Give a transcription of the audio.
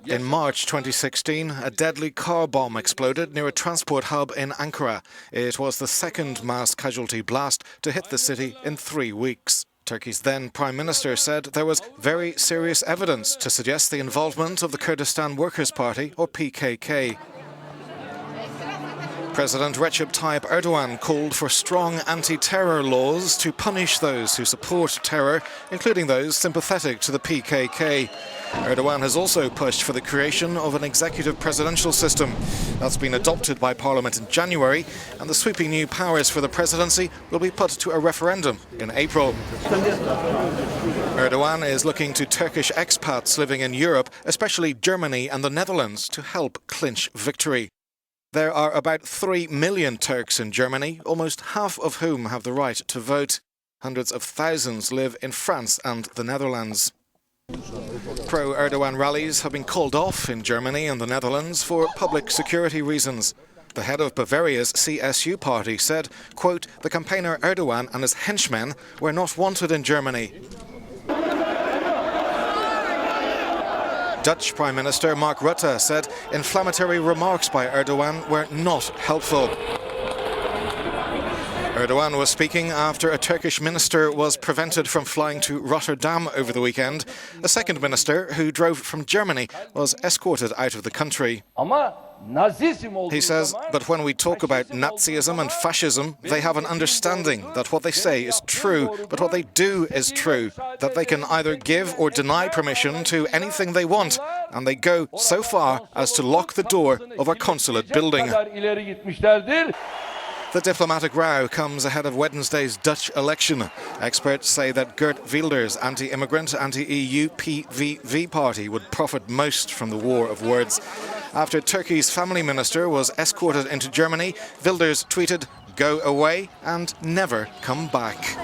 In March 2016, a deadly car bomb exploded near a transport hub in Ankara. It was the second mass casualty blast to hit the city in 3 weeks. Turkey's then Prime Minister said there was very serious evidence to suggest the involvement of the Kurdistan Workers Party, or PKK. President Recep Tayyip Erdogan called for strong anti-terror laws to punish those who support terror, including those sympathetic to the PKK. Erdogan has also pushed for the creation of an executive presidential system. That's been adopted by Parliament in January, and the sweeping new powers for the presidency will be put to a referendum in April. Erdogan is looking to Turkish expats living in Europe, especially Germany and the Netherlands, to help clinch victory. There are about 3 million Turks in Germany, almost half of whom have the right to vote. Hundreds of thousands live in France and the Netherlands. Pro-Erdogan rallies have been called off in Germany and the Netherlands for public security reasons. The head of Bavaria's CSU party said, quote, "The campaigner Erdogan and his henchmen were not wanted in Germany." Dutch Prime Minister Mark Rutte said inflammatory remarks by Erdogan were not helpful. Erdogan was speaking after a Turkish minister was prevented from flying to Rotterdam over the weekend. A second minister, who drove from Germany, was escorted out of the country. He says, but when we talk about Nazism and fascism, they have an understanding that what they say is true, but what they do is true, that they can either give or deny permission to anything they want, and they go so far as to lock the door of our consulate building. The diplomatic row comes ahead of Wednesday's Dutch election. Experts say that Geert Wilders' anti-immigrant, anti-EU PVV party would profit most from the war of words. After Turkey's family minister was escorted into Germany, Wilders tweeted, "Go away and never come back."